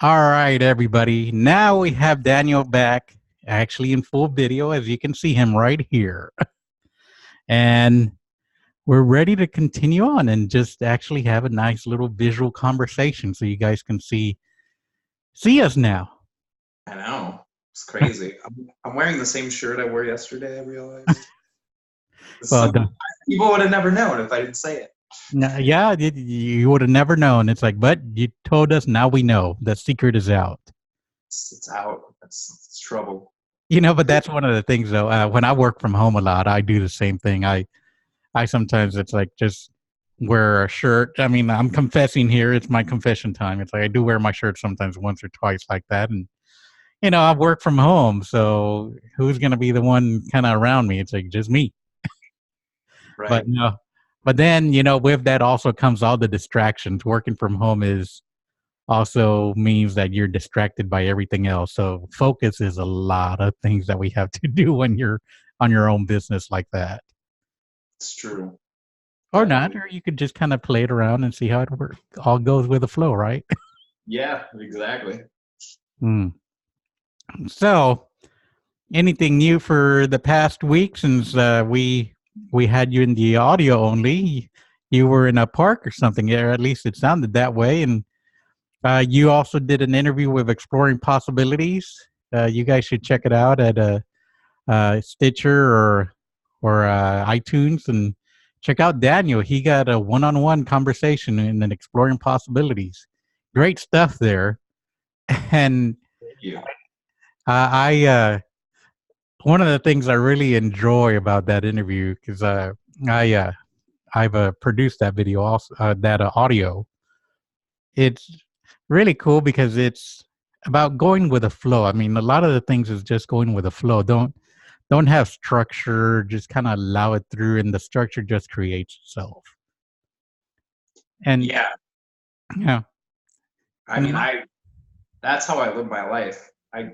All right, everybody. Now we have Daniel back, actually in full video, as you can see him right here. And we're ready to continue on and just actually have a nice little visual conversation so you guys can see us now. I know. It's crazy. I'm wearing the same shirt I wore yesterday, I realized. Well, People would have never known if I didn't say it. yeah, you would have never known. It's like, but you told us, now we know. The secret is out. It's out. It's trouble. But that's one of the things, though. When I work from home a lot, I do the same thing. I sometimes it's like just wear a shirt. I mean, I'm confessing here. It's my confession time. It's like I do wear my shirt sometimes once or twice like that. And, I work from home. So who's going to be the one kind of around me? It's like just me. But Right. no. But then, with that also comes all the distractions. Working from home is also means that you're distracted by everything else. So focus is a lot of things that we have to do when you're on your own business like that. It's true. Or not, Definitely. or you could just kind of play it around and see how it works. All goes with the flow, right? Yeah, exactly. Hmm. So, anything new for the past week since we had you in the audio only? You were in a park or something, or at least it sounded that way. And you also did an interview with Exploring Possibilities. You guys should check it out at Stitcher or iTunes and check out Daniel. He got a one-on-one conversation in an Exploring Possibilities. Great stuff there. And Thank you. I one of the things I really enjoy about that interview because I I've produced that video also that audio. It's really cool because it's about going with the flow. I mean, a lot of the things is just going with the flow. Don't have structure. Just kind of allow it through, and the structure just creates itself. And Yeah. yeah, I and mean, that's how I live my life. I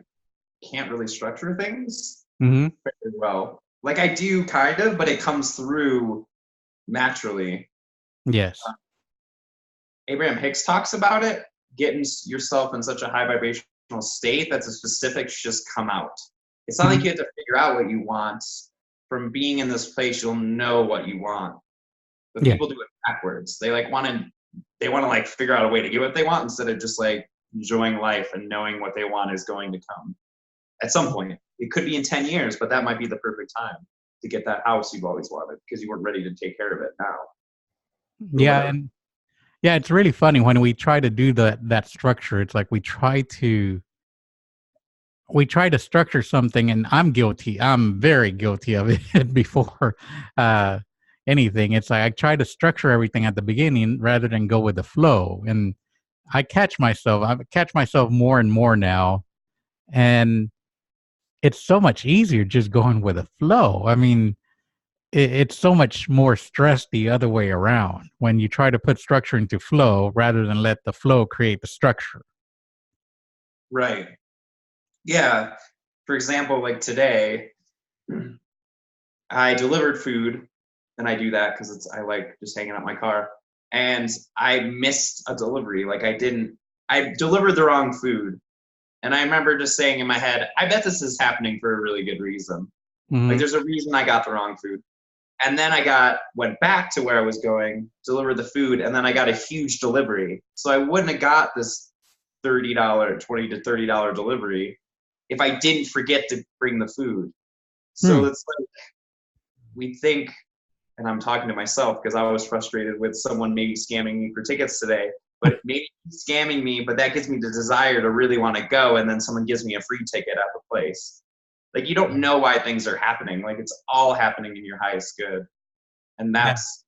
can't really structure things mm-hmm, very well. Like I do kind of, but it comes through naturally. yes, Abraham Hicks talks about it, getting yourself in such a high vibrational state that the specifics just come out. It's not like mm-hmm, you have to figure out what you want. From being in this place, you'll know what you want. But yeah, people do it backwards. They want to like figure out a way to get what they want instead of just like enjoying life and knowing what they want is going to come at some point. It could be in 10 years, but that might be the perfect time to get that house you've always wanted because you weren't ready to take care of it now or yeah, whatever. and yeah. It's really funny when we try to do that structure. It's like we try to structure something, and I'm guilty. I'm very guilty of it before uh, anything. It's like I try to structure everything at the beginning rather than go with the flow. And I catch myself more and more now. And it's so much easier just going with the flow. I mean, it's so much more stress the other way around when you try to put structure into flow rather than let the flow create the structure. Right. Yeah. For example, like today, I delivered food, and I do that because I like just hanging out my car. And I missed a delivery. I delivered the wrong food. And I remember just saying in my head, I bet this is happening for a really good reason. Like Hmm. there's a reason I got the wrong food. And then went back to where I was going, delivered the food, and then I got a huge delivery. So I wouldn't have got this $30, $20 to $30 delivery if I didn't forget to bring the food. So Hmm. it's like we think, and I'm talking to myself because I was frustrated with someone maybe scamming me for tickets today, but maybe scamming me, but that gives me the desire to really want to go, and then someone gives me a free ticket at the place. Like you don't know why things are happening. Like it's all happening in your highest good. And Yeah. that's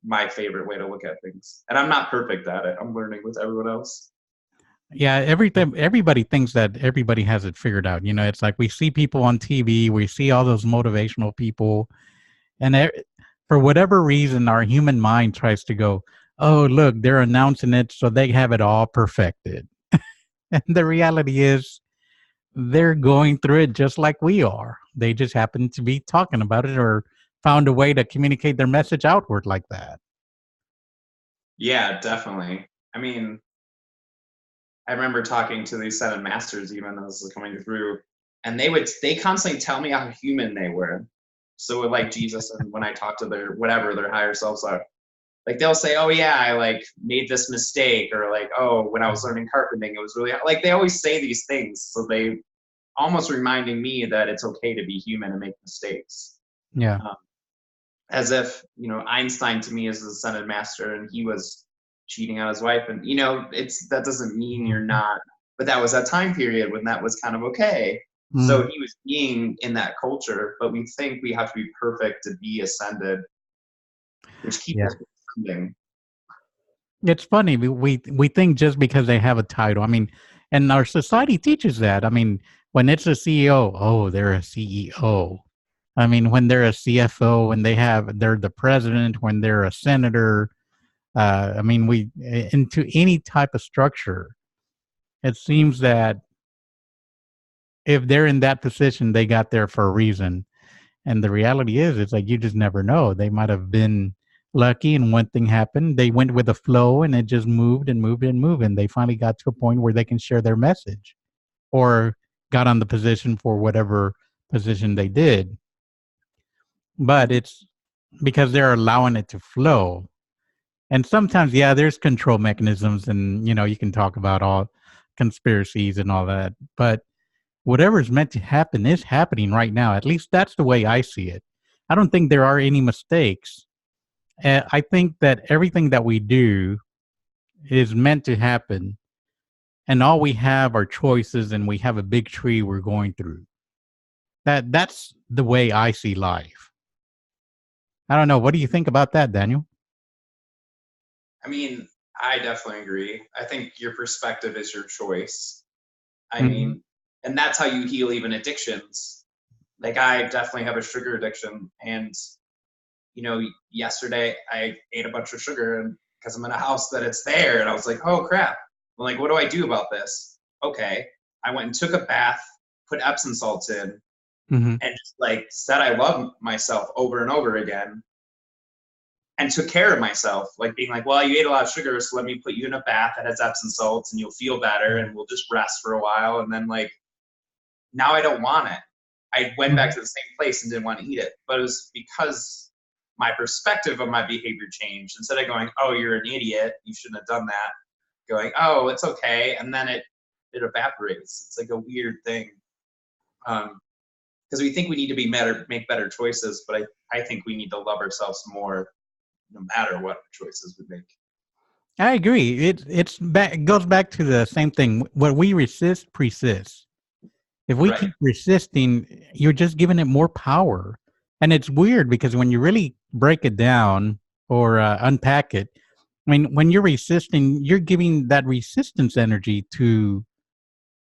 my favorite way to look at things. And I'm not perfect at it. I'm learning with everyone else. Yeah, everybody thinks that everybody has it figured out. It's like we see people on TV, we see all those motivational people, and for whatever reason, our human mind tries to go, "Oh, look, they're announcing it, so they have it all perfected." And the reality is, they're going through it just like we are. They just happen to be talking about it or found a way to communicate their message outward like that. Yeah, definitely. I mean, I remember talking to these seven masters even as this was coming through, and they constantly tell me how human they were. So with like Jesus, and when I talk to their whatever their higher selves are, like they'll say, oh yeah, I like made this mistake, or like, oh, when I was learning carpenting, it was really like they always say these things, so they almost reminding me that it's okay to be human and make mistakes. Yeah. As if, Einstein to me is the ascended master and he was cheating on his wife, and that doesn't mean you're not, but that was that time period when that was kind of okay. So he was being in that culture, but we think we have to be perfect to be ascended, which keeps us from ascending. It's funny. We think just because they have a title. I mean, and our society teaches that. I mean, when it's a CEO, oh, they're a CEO. I mean, when they're a CFO, when they're the president, when they're a senator. I mean, into any type of structure, it seems that if they're in that position, they got there for a reason. And the reality is, it's like you just never know. They might have been lucky and one thing happened. They went with the flow and it just moved and moved and moved. And they finally got to a point where they can share their message or got on the position for whatever position they did. But it's because they're allowing it to flow. And sometimes, yeah, there's control mechanisms and, you can talk about all conspiracies and all that. But whatever's meant to happen is happening right now. At least that's the way I see it. I don't think there are any mistakes. I think that everything that we do is meant to happen, and all we have are choices, and we have a big tree we're going through. That's the way I see life. I don't know. What do you think about that, Daniel? I mean, I definitely agree. I think your perspective is your choice. I mean, and that's how you heal even addictions. Like I definitely have a sugar addiction, and yesterday I ate a bunch of sugar, and because I'm in a house that it's there, and I was like, oh crap. I'm like, what do I do about this? Okay, I went and took a bath, put Epsom salts in, and just like said I love myself over and over again, and took care of myself, like being like, well, you ate a lot of sugar, so let me put you in a bath that has Epsom salts, and you'll feel better, and we'll just rest for a while, and then like now I don't want it. I went back to the same place and didn't want to eat it. But it was because my perspective of my behavior changed. Instead of going, oh, you're an idiot, you shouldn't have done that, going, oh, it's okay. And then it evaporates. It's like a weird thing. Because we think we need to make better choices, but I think we need to love ourselves more no matter what choices we make. I agree. It goes back to the same thing. What we resist persists. If we keep resisting, you're just giving it more power. And it's weird because when you really break it down or unpack it, I mean, when you're resisting, you're giving that resistance energy to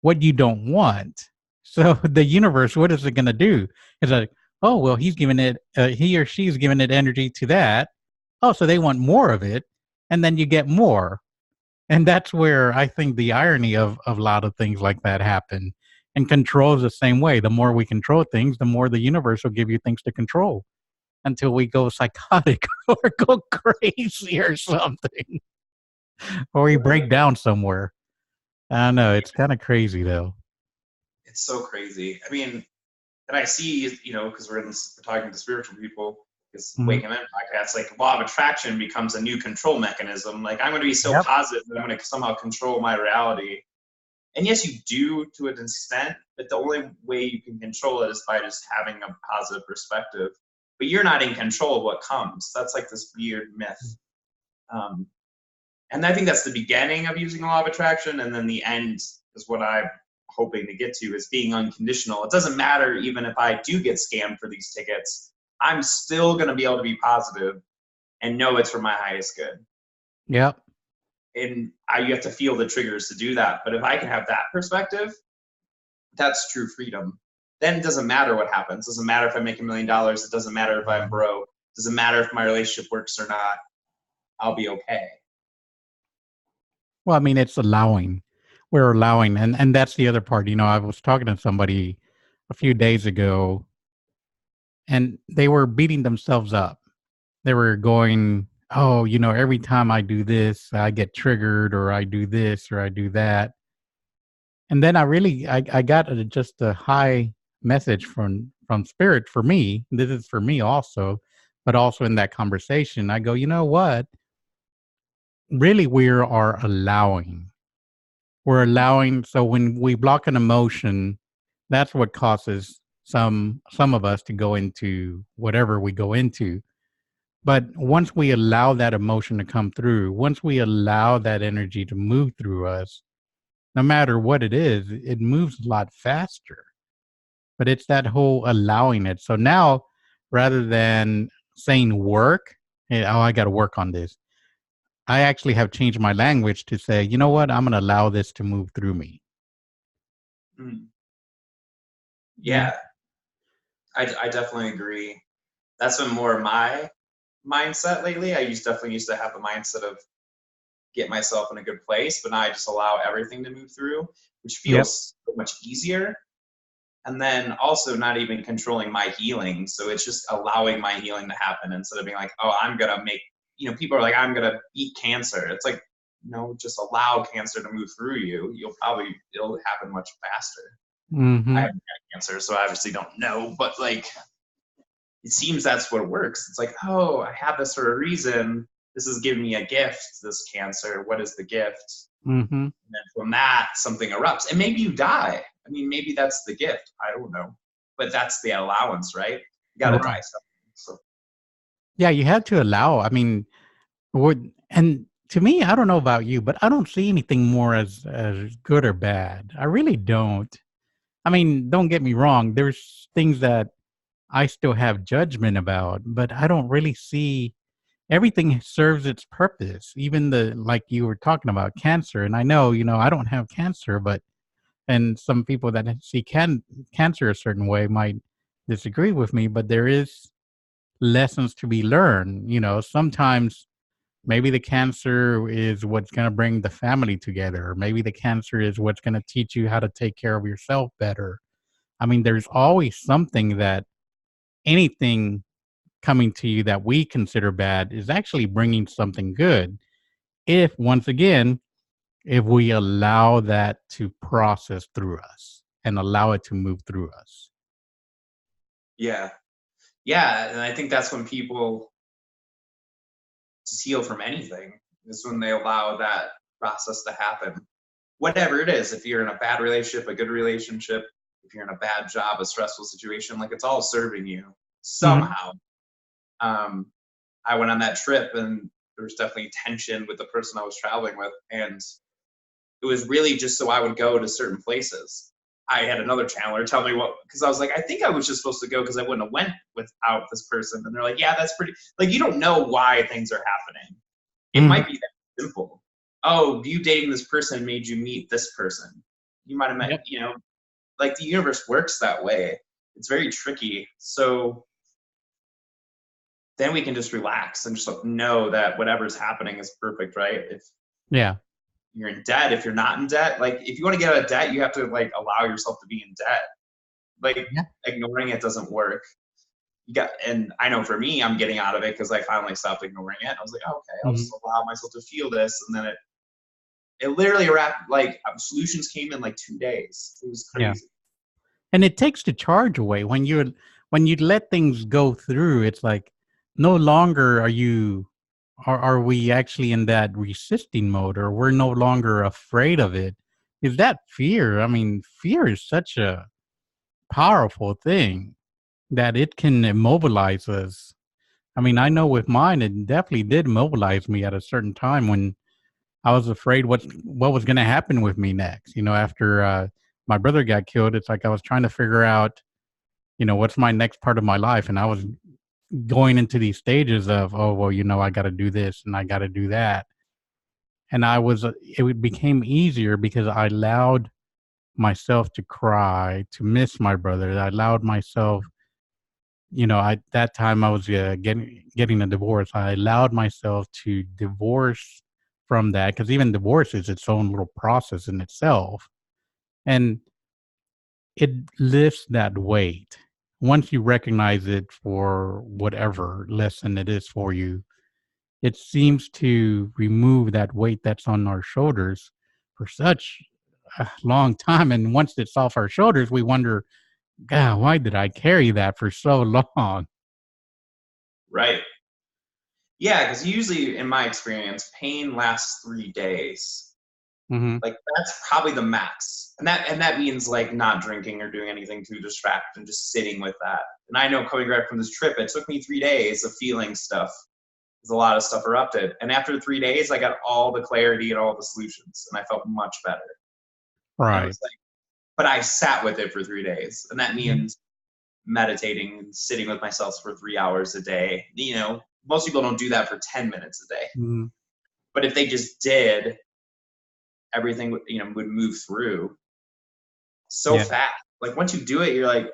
what you don't want. So the universe, what is it going to do? It's like, oh, well, he or she's giving it energy to that. Oh, so they want more of it. And then you get more. And that's where I think the irony of a lot of things like that happen. And control is the same way. The more we control things, the more the universe will give you things to control until we go psychotic or go crazy or something. Or we break down somewhere. I don't know. It's kind of crazy, though. It's so crazy. I mean, and I see, because we're talking to spiritual people, this Awaken Men podcast, like law of attraction becomes a new control mechanism. Like I'm going to be so positive that I'm going to somehow control my reality. And yes, you do to an extent, but the only way you can control it is by just having a positive perspective. But you're not in control of what comes. That's like this weird myth. And I think that's the beginning of using law of attraction. And then the end is what I'm hoping to get to, is being unconditional. It doesn't matter even if I do get scammed for these tickets. I'm still going to be able to be positive and know it's for my highest good. Yep. And you have to feel the triggers to do that. But if I can have that perspective, that's true freedom. Then it doesn't matter what happens. It doesn't matter if I make $1 million. It doesn't matter if I'm broke. It doesn't matter if my relationship works or not. I'll be okay. Well, I mean, it's allowing. We're allowing. And that's the other part. I was talking to somebody a few days ago, and they were beating themselves up. They were going, oh, every time I do this, I get triggered, or I do this, or I do that. And then I got just a high message from spirit for me. This is for me also, but also in that conversation, I go, you know what? Really, we are allowing. We're allowing. So when we block an emotion, that's what causes some of us to go into whatever we go into. But once we allow that emotion to come through, once we allow that energy to move through us, no matter what it is, it moves a lot faster. But it's that whole allowing it. So now, rather than saying work, hey, oh, I got to work on this, I actually have changed my language to say, you know what, I'm going to allow this to move through me. Mm. Yeah. Yeah, I definitely agree. That's been more my mindset lately. Definitely used to have the mindset of get myself in a good place, but now I just allow everything to move through, which Yep. feels so much easier. And then also not even controlling my healing. So it's just allowing my healing to happen instead of being like, oh, I'm going to make, people are like, I'm going to beat cancer. It's like, no, just allow cancer to move through you. It'll happen much faster. I Mm-hmm. haven't had cancer, so I obviously don't know, but like, it seems that's what works. It's like, oh, I have this for a reason. This is giving me a gift, this cancer. What is the gift? Mm-hmm. And then from that, something erupts. And maybe you die. I mean, maybe that's the gift. I don't know. But that's the allowance, right? You got to die Right. something. So, Yeah, you have to allow. I mean, and to me, I don't know about you, but I don't see anything more as good or bad. I really don't. I mean, don't get me wrong. There's things that I still have judgment about, but I don't really see everything serves its purpose. Even like you were talking about cancer, and I know, I don't have cancer, but and some people that see cancer a certain way might disagree with me, but there is lessons to be learned. Sometimes maybe the cancer is what's going to bring the family together, or maybe the cancer is what's going to teach you how to take care of yourself better. I mean, there's always something that anything coming to you that we consider bad is actually bringing something good. If, once again, if we allow that to process through us and allow it to move through us. yeah. Yeah. And I think that's when people just heal from anything, is when they allow that process to happen. Whatever it is, if you're in a bad relationship, a good relationship, if you're in a bad job, a stressful situation, like it's all serving you Mhm. somehow. Um, I went on that trip and there was definitely tension with the person I was traveling with. And it was really just so I would go to certain places. I had another channeler tell me what, because I was like, I think I was just supposed to go because I wouldn't have went without this person. And they're like, yeah, that's pretty, like, you don't know why things are happening. It Mhm. might be that simple. Oh, you dating this person made you meet this person. You might have met, Yep. like the universe works that way. It's very tricky. So then we can just relax and just know that whatever's happening is perfect, right? If Yeah. you're in debt, if you're not in debt, like if you want to get out of debt, you have to like allow yourself to be in debt. Like Yeah. ignoring it doesn't work. And I know for me, I'm getting out of it because I finally stopped ignoring it. I was like, oh, okay, I'll just Mhm. allow myself to feel this, and then it literally wrapped, like solutions came in like 2 days. It was Yeah. crazy. And it takes the charge away when you let things go through. It's like no longer are we actually in that resisting mode, or we're no longer afraid of it. Is that fear? I mean, fear is such a powerful thing that it can immobilize us. I mean, I know with mine, it definitely did mobilize me at a certain time when I was afraid what was going to happen with me next. After my brother got killed, it's like I was trying to figure out, what's my next part of my life, and I was going into these stages of, oh well, I got to do this and I got to do that, and it became easier because I allowed myself to cry, to miss my brother. I allowed myself, I that time I was getting a divorce. I allowed myself to divorce from that because even divorce is its own little process in itself, and it lifts that weight once you recognize it for whatever lesson it is for you. It seems to remove that weight that's on our shoulders for such a long time. And once it's off our shoulders, we wonder, God, why did I carry that for so long? Right. Yeah, because usually in my experience, pain lasts 3 days. Mm-hmm. Like that's probably the max. And that means like not drinking or doing anything to distract and just sitting with that. And I know coming back from this trip, it took me 3 days of feeling stuff. Because a lot of stuff erupted. And after 3 days, I got all the clarity and all the solutions. And I felt much better. And it Right. was like, but I sat with it for 3 days. And that means meditating and sitting with myself for 3 hours a day. You know, most people don't do that for 10 minutes a day. Mm-hmm. But if they just did, everything would move through so fast. Like once you do it, you're like,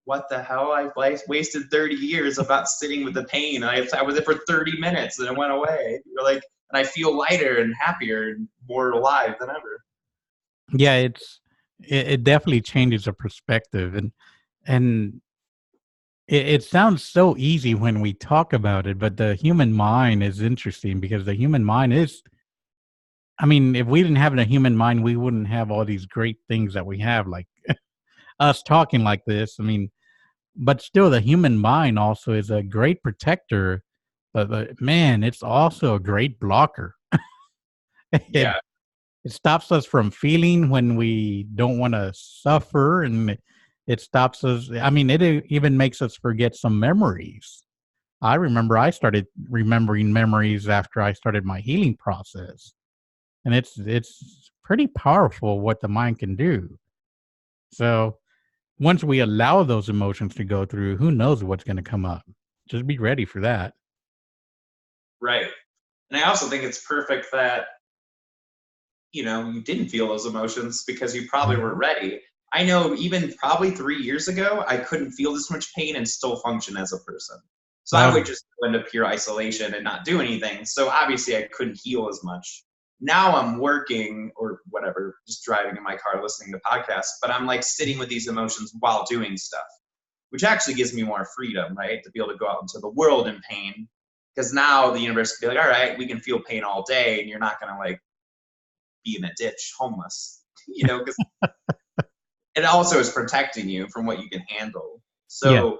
what the hell? I've wasted 30 years about sitting with the pain. I was it for 30 minutes and it went away. You're like, and I feel lighter and happier and more alive than ever. Yeah, it definitely changes the perspective, and it sounds so easy when we talk about it, but the human mind is interesting because the human mind is, I mean, if we didn't have a human mind, we wouldn't have all these great things that we have, like us talking like this. I mean, but still, the human mind also is a great protector, but man, it's also a great blocker. it Yeah. it stops us from feeling when we don't want to suffer, and it stops us. I mean, it even makes us forget some memories. I remember I started remembering memories after I started my healing process, and it's pretty powerful what the mind can do. So once we allow those emotions to go through, who knows what's going to come up? Just be ready for that. Right. And I also think it's perfect that, you didn't feel those emotions because you probably were ready. I know even probably 3 years ago, I couldn't feel this much pain and still function as a person. So I would just go into pure isolation and not do anything. So obviously I couldn't heal as much. Now I'm working or whatever, just driving in my car, listening to podcasts, but I'm like sitting with these emotions while doing stuff, which actually gives me more freedom, right? To be able to go out into the world in pain. Because now the universe can be like, all right, we can feel pain all day and you're not going to like be in a ditch homeless, because it also is protecting you from what you can handle. Yeah.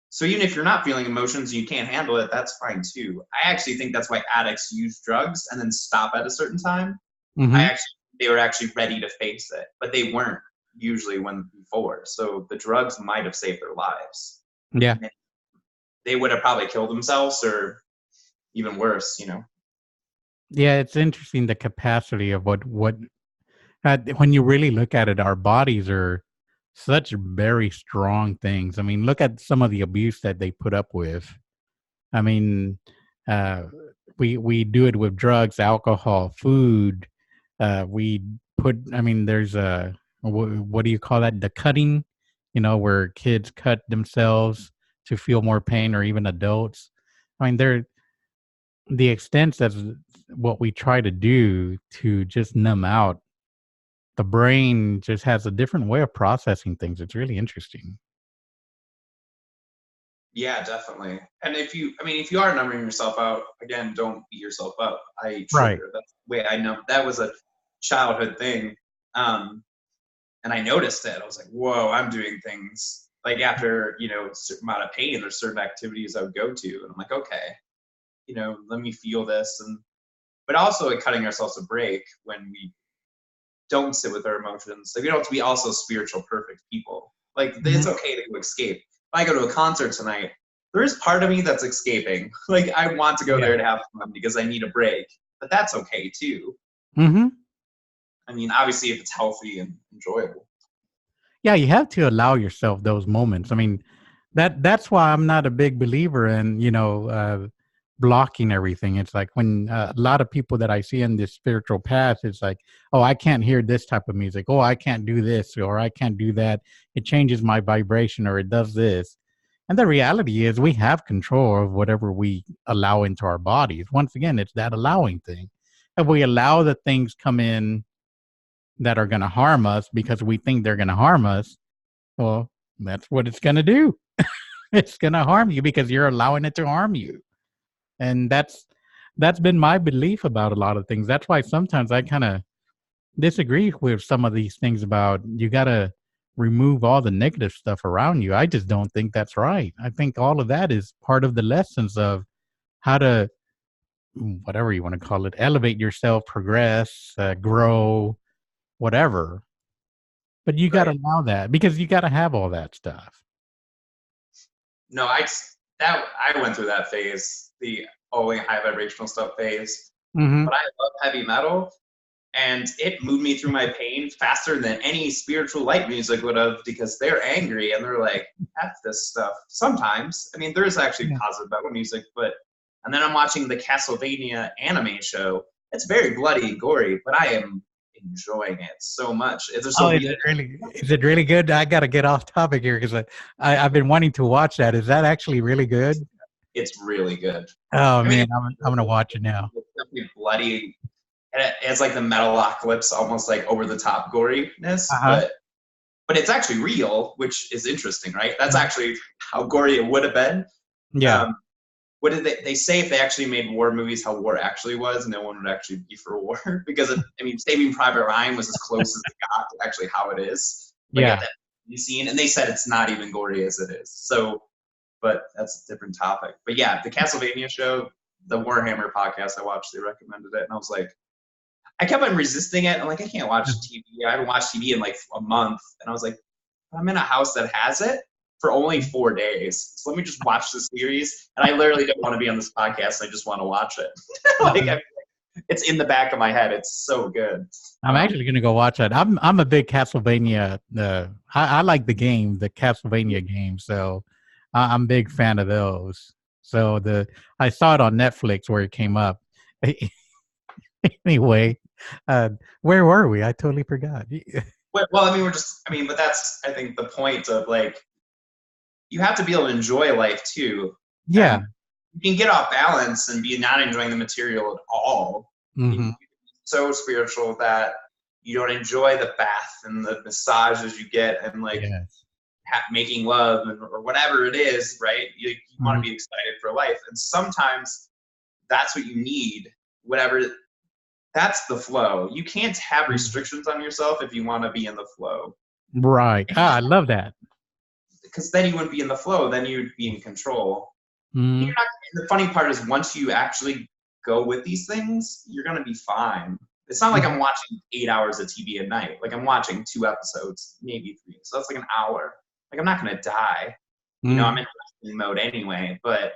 So even if you're not feeling emotions and you can't handle it, that's fine too. I actually think that's why addicts use drugs and then stop at a certain time. Mm-hmm. They were actually ready to face it, but they weren't usually when before. So the drugs might have saved their lives. Yeah. They would have probably killed themselves or even worse, Yeah. It's interesting the capacity of what when you really look at it, our bodies are such very strong things. I mean, look at some of the abuse that they put up with. I mean, uh, we do it with drugs, alcohol, food. We put. I mean, there's what do you call that? The cutting, where kids cut themselves to feel more pain, or even adults. I mean, the extent of what we try to do to just numb out. The brain just has a different way of processing things. It's really interesting. Yeah, definitely. And if you are numbing yourself out, again, don't beat yourself up. I ate Right. sugar. That's the way I know. That was a childhood thing. And I noticed it. I was like, whoa, I'm doing things like after, a certain amount of pain, there's certain activities I would go to. And I'm like, okay, let me feel this. But also like cutting ourselves a break when we don't sit with our emotions. Like we don't have to be also spiritual, perfect people. Like Mhm. it's okay to escape. If I go to a concert tonight, there is part of me that's escaping. Like I want to go there to have fun because I need a break, but that's okay too. Mhm. I mean, obviously if it's healthy and enjoyable. Yeah, you have to allow yourself those moments. I mean, that's why I'm not a big believer in, blocking everything. It's like when a lot of people that I see in this spiritual path, it's like, oh, I can't hear this type of music. Oh, I can't do this or I can't do that. It changes my vibration or it does this. And the reality is we have control of whatever we allow into our bodies. Once again, it's that allowing thing. If we allow the things come in that are going to harm us because we think they're going to harm us, well, that's what it's going to do. It's going to harm you because you're allowing it to harm you. And that's been my belief about a lot of things. That's why sometimes I kind of disagree with some of these things about you got to remove all the negative stuff around you. I just don't think that's right. I think all of that is part of the lessons of how to, whatever you want to call it, elevate yourself, progress, grow, whatever. But you got to Right. allow that because you got to have all that stuff. No, I went through that phase, the only high vibrational stuff phase. Mm-hmm. But I love heavy metal, and it moved me through my pain faster than any spiritual light music would have, because they're angry and they're like, F this stuff. Sometimes, I mean, there's actually Yeah. positive metal music, but, and then I'm watching the Castlevania anime show. It's very bloody, gory, but I am enjoying it so much. There's Oh, so is it really good? I got to get off topic here because I've been wanting to watch that. Is that actually really good? it's really good. Oh I mean, man, I'm gonna watch it now. it's definitely bloody. And it's like the Metalocalypse, almost like over the top goriness, Uh-huh. but it's actually real, which is interesting, right? That's actually how gory it would have been. Yeah. Um, what did they say if they actually made war movies, how war actually was, no one would actually be for war? Because, I mean, Saving Private Ryan was as close as it got to actually how it is. Like Yeah. at that scene, and they said it's not even gory as it is. So, but that's a different topic. But yeah, the Castlevania show, the Warhammer podcast I watched, they recommended it, and I was like, I kept on resisting it. I'm like, I can't watch TV. I haven't watched TV in like a month. And I was like, I'm in a house that has it for only 4 days. So let me just watch the series. And I literally don't want to be on this podcast. I just want to watch it. Like, it's in the back of my head. It's so good. I'm actually gonna go watch that. I'm a big Castlevania. I like the game, the Castlevania game. So I'm a big fan of those. So I saw it on Netflix where it came up. Anyway, where were we? I totally forgot. Well, I mean, but that's, I think, the point of like, you have to be able to enjoy life too. Yeah. And you can get off balance and be not enjoying the material at all. Mm-hmm. You can be so spiritual that you don't enjoy the bath and the massages you get and like Yes. making love or whatever it is, right? You want to be excited for life. And sometimes that's what you need, whatever. That's the flow. You can't have restrictions on yourself if you want to be in the flow. Right. I love that. Because then you wouldn't be in the flow. Then you'd be in control. Mm-hmm. The funny part is once you actually go with these things, you're going to be fine. It's not like I'm watching 8 hours of TV a night. Like I'm watching 2 episodes, maybe 3. So that's like an hour. Like I'm not going to die. You know, I'm in resting mode anyway. But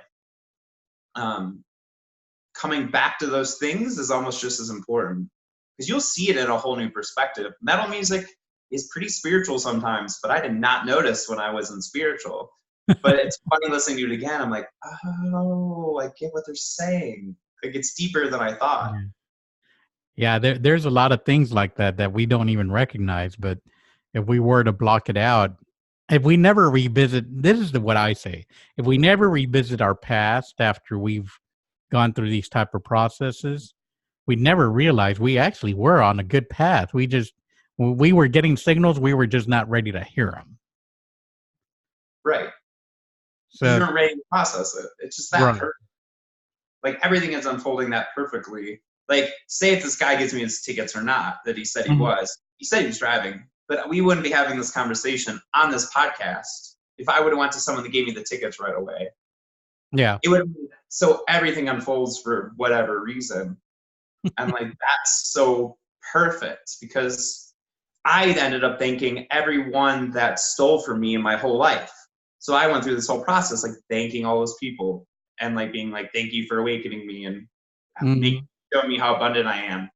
coming back to those things is almost just as important because you'll see it in a whole new perspective. Metal music is pretty spiritual sometimes, but I did not notice when I wasn't spiritual. But it's funny listening to it again. I'm like, oh, I get what they're saying. Like it's deeper than I thought. Yeah, there's a lot of things like that we don't even recognize. But if we were to block it out, if we never revisit, this is what I say. If we never revisit our past after we've gone through these type of processes, we never realized we actually were on a good path. We were getting signals, we were just not ready to hear them. Right. So you weren't ready to process it. It's just that right. perfect. Like everything is unfolding that perfectly. Like say if this guy gives me his tickets or not, that he said he was. He said he was driving, but we wouldn't be having this conversation on this podcast if I would have went to someone that gave me the tickets right away. Yeah. It would. So everything unfolds for whatever reason. And like, that's so perfect because I ended up thanking everyone that stole from me in my whole life. So I went through this whole process, like thanking all those people and like being like, thank you for awakening me and showing me how abundant I am.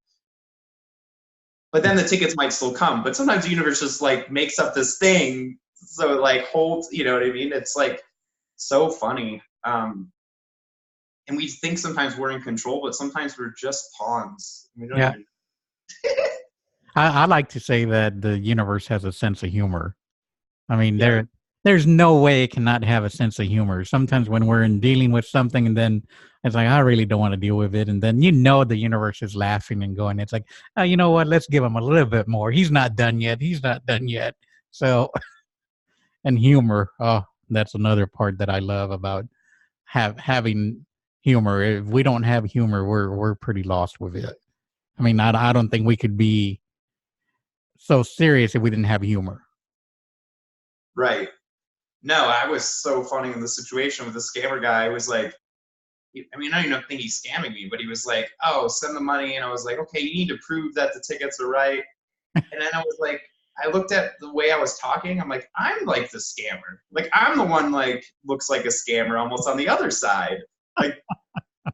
But then the tickets might still come, but sometimes the universe just like makes up this thing. So it like holds, you know what I mean? It's like so funny. And we think sometimes we're in control, but sometimes we're just pawns. We don't even... I like to say that the universe has a sense of humor. I mean, there's no way it cannot have a sense of humor. Sometimes when we're dealing with something and then it's like, I really don't want to deal with it. And then, the universe is laughing and going, it's like, oh, you know what? Let's give him a little bit more. He's not done yet. So, and humor. Oh, that's another part that I love about having humor. If we don't have humor, we're pretty lost with it. I mean, I don't think we could be so serious if we didn't have humor. Right. No, I was so funny in the situation with the scammer guy. I was like, I mean, I don't even think he's scamming me, but he was like, oh, send the money. And I was like, okay, you need to prove that the tickets are right. And then I was like, I looked at the way I was talking. I'm like, I'm like the scammer. Like, I'm the one like looks like a scammer almost on the other side. Like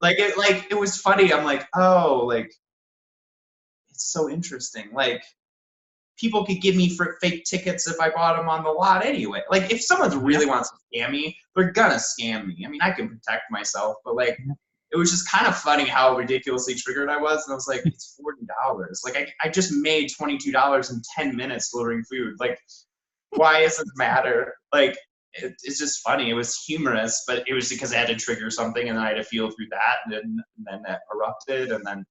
it was funny. I'm like, oh, like it's so interesting. Like people could give me for fake tickets if I bought them on the lot anyway. Like if someone really wants to scam me, they're gonna scam me. I mean, I can protect myself, but like it was just kind of funny how ridiculously triggered I was. And I was like, it's $40. Like I just made $22 in 10 minutes delivering food. Like, why does it matter? Like it's just funny. It was humorous, but it was because I had to trigger something and then I had to feel through that, and then that erupted, and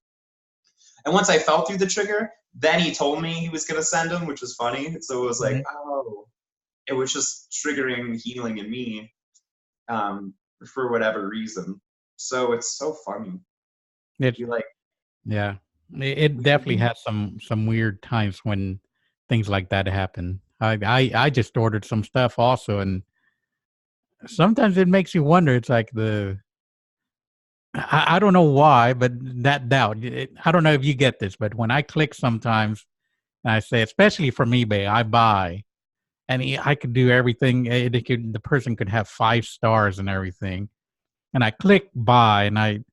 once I fell through the trigger, then he told me he was going to send him, which was funny. So it was like, oh, it was just triggering healing in me for whatever reason. So it's so funny. It's, You like, yeah, it definitely has some weird times when things like that happen. I just ordered some stuff also, and sometimes it makes you wonder. It's like I don't know why, but that doubt. I don't know if you get this, but when I click sometimes, and I say, especially from eBay, I buy, and I could do everything. The person could have 5 stars and everything, and I click buy, and I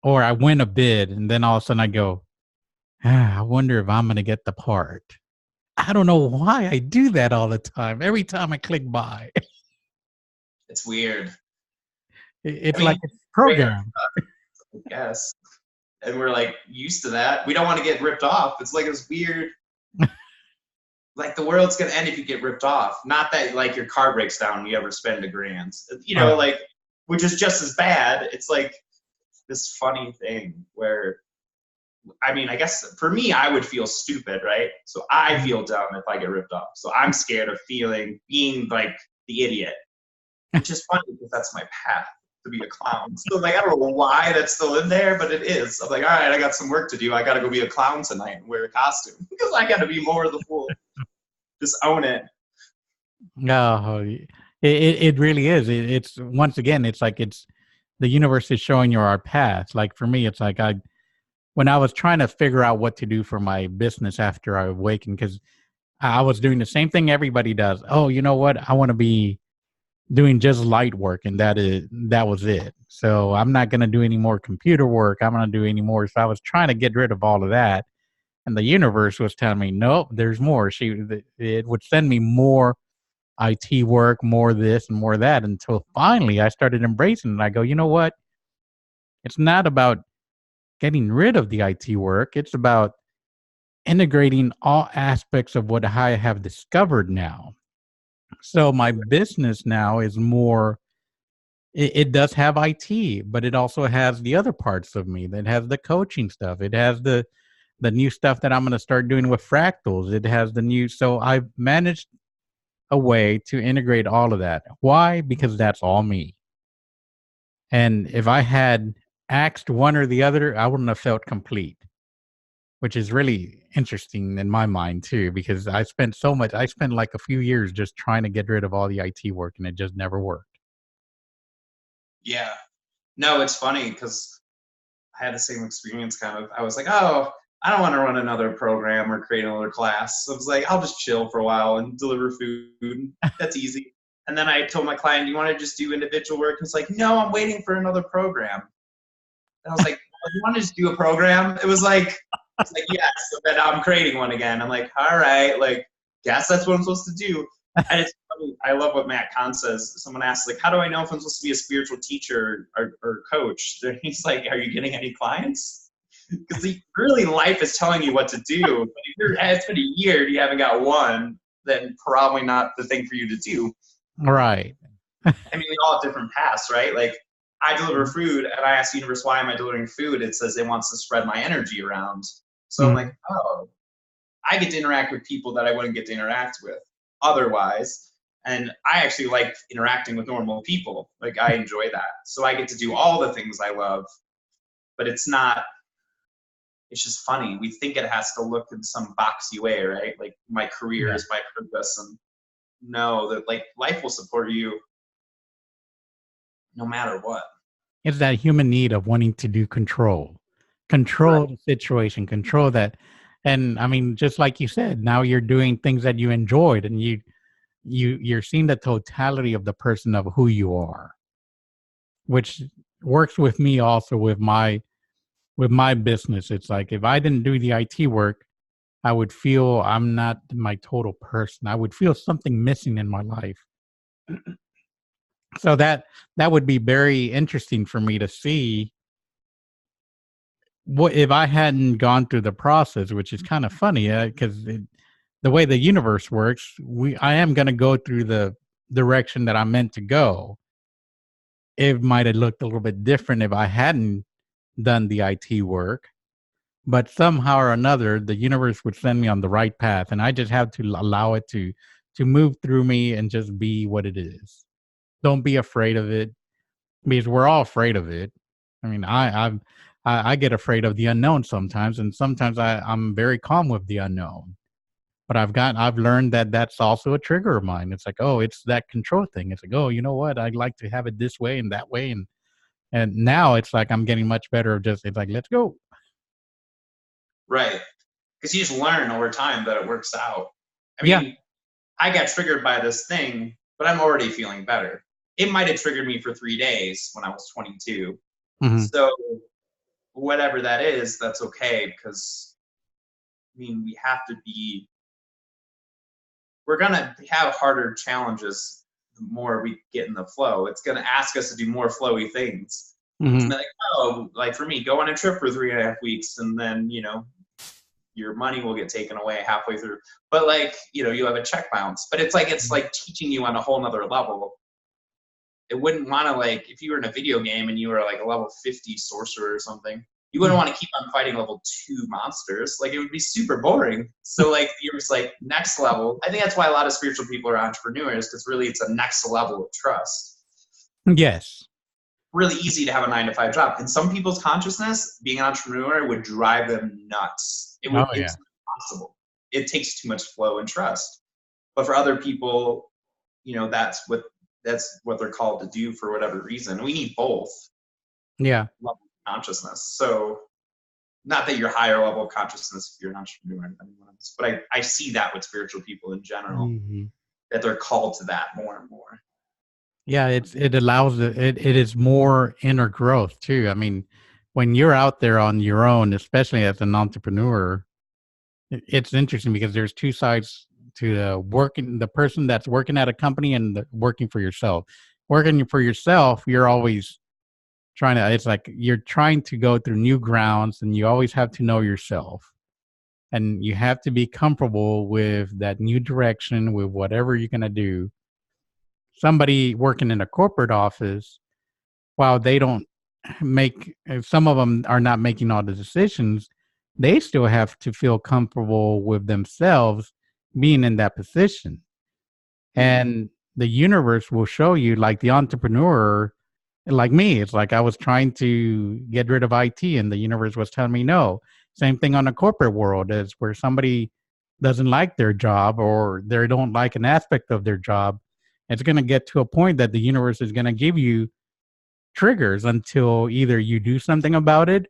win a bid, and then all of a sudden I go, I wonder if I'm going to get the part. I don't know why I do that all the time. Every time I click buy, it's weird. it's I mean, like it's programmed. I guess. And we're like used to that. We don't want to get ripped off. It's like it's weird. Like the world's gonna end if you get ripped off. Not that like your car breaks down and you ever spend $1,000. You know, like which is just as bad. It's like this funny thing where I mean, I guess for me, I would feel stupid, right? So I feel dumb if I get ripped off. So I'm scared of being like the idiot, which is funny because that's my path to be a clown. So like, I don't know why that's still in there, but it is. I'm like, all right, I got some work to do. I got to go be a clown tonight and wear a costume because I got to be more of the fool. Just own it. No, it really is. It's once again, it's like it's the universe is showing you our path. Like for me, it's like when I was trying to figure out what to do for my business after I awakened, because I was doing the same thing everybody does. Oh, you know what? I want to be doing just light work, and that was it. So I'm not going to do any more computer work. I'm going to do any more. So I was trying to get rid of all of that, and the universe was telling me, nope, there's more. It would send me more IT work, more this and more that, until finally I started embracing it. I go, you know what? It's not about getting rid of the IT work. It's about integrating all aspects of what I have discovered now. So my business now is more, it does have IT, but it also has the other parts of me. That has the coaching stuff. It has the new stuff that I'm going to start doing with fractals. It has so I've managed a way to integrate all of that. Why? Because that's all me. And if I had axed one or the other, I wouldn't have felt complete, which is really interesting in my mind too, because I spent like a few years just trying to get rid of all the IT work, and it just never worked. Yeah. No, it's funny because I had the same experience kind of. I was like, oh, I don't want to run another program or create another class. So I was like, I'll just chill for a while and deliver food. That's easy. And then I told my client, you want to just do individual work? He's like, no, I'm waiting for another program. And I was like, well, you want to just do a program? It's like, yes. So then I'm creating one again. I'm like, all right, like, guess that's what I'm supposed to do. And it's funny. I love what Matt Kahn says. Someone asks, like, how do I know if I'm supposed to be a spiritual teacher or coach? He's like, are you getting any clients? Because really life is telling you what to do. But if it's been a year and you haven't got one, then probably not the thing for you to do. Right. I mean, we all have different paths, right? Like, I deliver food, and I ask the universe, why am I delivering food? It says it wants to spread my energy around. So I'm like, oh, I get to interact with people that I wouldn't get to interact with otherwise. And I actually like interacting with normal people. Like, I enjoy that. So I get to do all the things I love, but it's not it's just funny. We think it has to look in some boxy way, right? Like my career Yeah. is my purpose, and no, that like life will support you no matter what. It's that human need of wanting to do control Right. the situation, control that. And I mean, just like you said, now you're doing things that you enjoyed, and you're seeing the totality of the person of who you are, which works with me also with my business. It's like if I didn't do the IT work, I would feel I'm not my total person. I would feel something missing in my life. So that would be very interesting for me to see what if I hadn't gone through the process, which is kind of funny because the way the universe works, I am going to go through the direction that I'm meant to go. It might have looked a little bit different if I hadn't done the IT work, but somehow or another, the universe would send me on the right path, and I just have to allow it to move through me and just be what it is. Don't be afraid of it because we're all afraid of it. I mean, I get afraid of the unknown sometimes, and sometimes I'm very calm with the unknown. But I've learned that that's also a trigger of mine. It's like, oh, it's that control thing. It's like, oh, you know what? I'd like to have it this way and that way, and now it's like I'm getting much better of just it's like let's go. Right. Because you just learn over time that it works out. I Yeah. mean, I got triggered by this thing, but I'm already feeling better. It might have triggered me for 3 days when I was 22. Hmm. So whatever that is, that's okay, because I mean, we're gonna have harder challenges the more we get in the flow. It's gonna ask us to do more flowy things. It's Hmm. like, oh, like for me, go on a trip for 3.5 weeks, and then your money will get taken away halfway through. But like, you have a check bounce. But it's like teaching you on a whole nother level. It wouldn't want to, like, if you were in a video game and you were like a level 50 sorcerer or something, you wouldn't want to keep on fighting level 2 monsters. Like, it would be super boring. So like you're just like next level. I think that's why a lot of spiritual people are entrepreneurs, because really it's a next level of trust. Yes. Really easy to have a 9 to 5 job. In some people's consciousness, being an entrepreneur would drive them nuts. Oh yeah. It's impossible. It takes too much flow and trust. But for other people, that's what they're called to do for whatever reason. We need both Yeah. levels of consciousness. So not that you're higher level of consciousness if you're an entrepreneur than anyone else, but I see that with spiritual people in general, Hmm. that they're called to that more and more. Yeah. It allows it is more inner growth too. I mean, when you're out there on your own, especially as an entrepreneur, it's interesting because there's two sides to the person that's working at a company and working for yourself. Working for yourself, you're always trying to, it's like you're trying to go through new grounds and you always have to know yourself. And you have to be comfortable with that new direction, with whatever you're going to do. Somebody working in a corporate office, while they don't some of them are not making all the decisions, they still have to feel comfortable with themselves being in that position. Mm-hmm. And the universe will show you, like the entrepreneur, like me, it's like I was trying to get rid of IT and the universe was telling me no. Same thing on the corporate world is where somebody doesn't like their job or they don't like an aspect of their job. It's going to get to a point that the universe is going to give you triggers until either you do something about it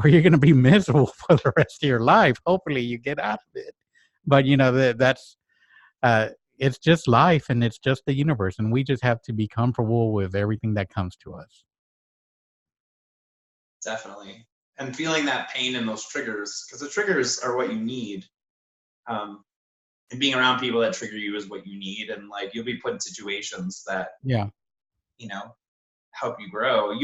or you're going to be miserable for the rest of your life. Hopefully you get out of it. But that's uh it's just life and it's just the universe and we just have to be comfortable with everything that comes to us. Definitely. And feeling that pain in those triggers, because the triggers are what you need. Um, and being around people that trigger you is what you need. And like, you'll be put in situations that, Yeah. you know, help you grow.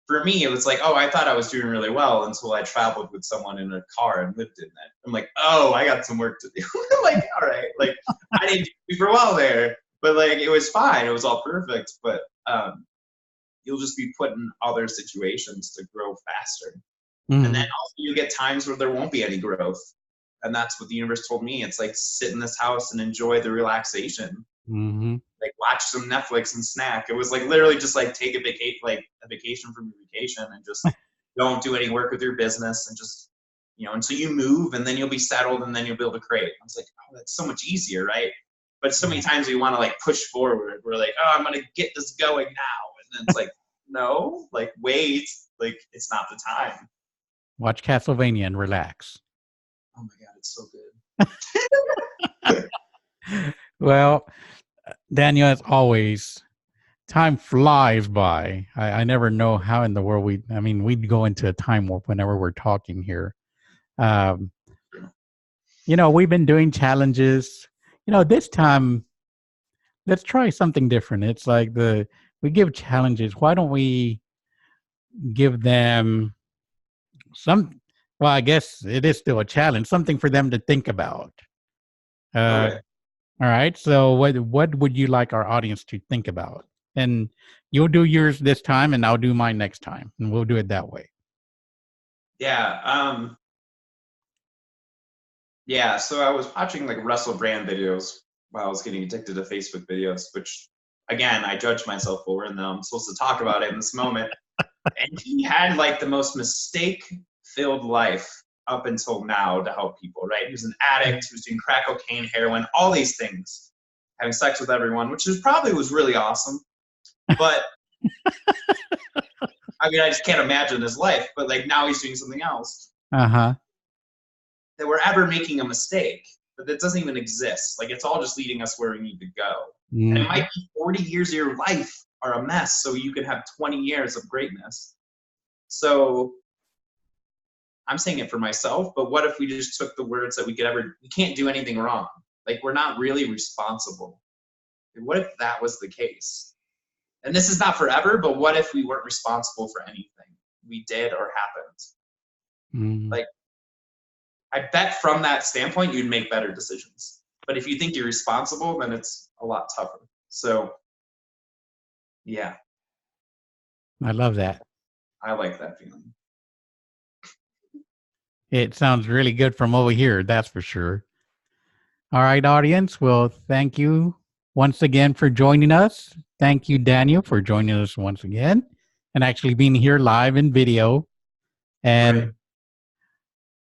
For me, it was like, oh, I thought I was doing really well until I traveled with someone in a car and lived in it. I'm like, oh, I got some work to do. Like, all right, like I didn't do super well there, but like it was fine. It was all perfect. But you'll just be put in other situations to grow faster. And then Hmm. also you get times where there won't be any growth. And that's what the universe told me. It's like sit in this house and enjoy the relaxation. Hmm. Like watch some Netflix and snack. It was like literally just like take a vacation from your vacation and just don't do any work with your business and just and so you move and then you'll be settled and then you'll be able to create. I was like, oh, that's so much easier, right? But so many times we want to like push forward. We're like, oh, I'm going to get this going now. And then it's like, no, like wait, like it's not the time. Watch Castlevania and relax. Oh my God, it's so good. Well, Daniel, as always, time flies by. I never know how in the world we'd go into a time warp whenever we're talking here. We've been doing challenges. This time, let's try something different. It's like we give challenges. Why don't we give them I guess it is still a challenge, something for them to think about. Okay. All right. So what would you like our audience to think about? And you'll do yours this time and I'll do mine next time. And we'll do it that way. Yeah. Yeah. So I was watching like Russell Brand videos while I was getting addicted to Facebook videos, which again, I judge myself for, and I'm supposed to talk about it in this moment. And he had like the most mistake-filled life up until now to help people, right? He was an addict, he was doing crack cocaine, heroin, all these things, having sex with everyone, which was really awesome. But I mean, I just can't imagine his life, but like now he's doing something else. Uh-huh. That we're ever making a mistake, but that doesn't even exist. Like it's all just leading us where we need to go. And it might be 40 years of your life are a mess, so you can have 20 years of greatness. So I'm saying it for myself, but what if we just took the words that we can't do anything wrong? Like we're not really responsible. What if that was the case? And this is not forever, but what if we weren't responsible for anything we did or happened? Like, I bet from that standpoint, you'd make better decisions. But if you think you're responsible, then it's a lot tougher. So, yeah. I love that. I like that feeling. It sounds really good from over here, that's for sure. All right, audience. Well, thank you once again for joining us. Thank you, Daniel, for joining us once again and actually being here live in video. And right.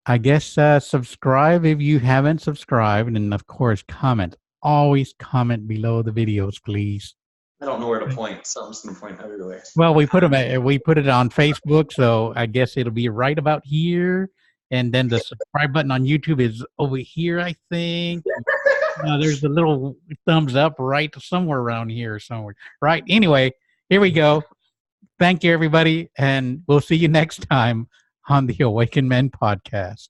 I guess subscribe if you haven't subscribed. And of course, comment. Always comment below the videos, please. I don't know where to point, so I'm just going to point everywhere. Well, we put it on Facebook, so I guess it'll be right about here. And then the subscribe button on YouTube is over here, I think. There's a little thumbs up right somewhere around here somewhere. Right. Anyway, here we go. Thank you, everybody. And we'll see you next time on the Awaken Men Podcast.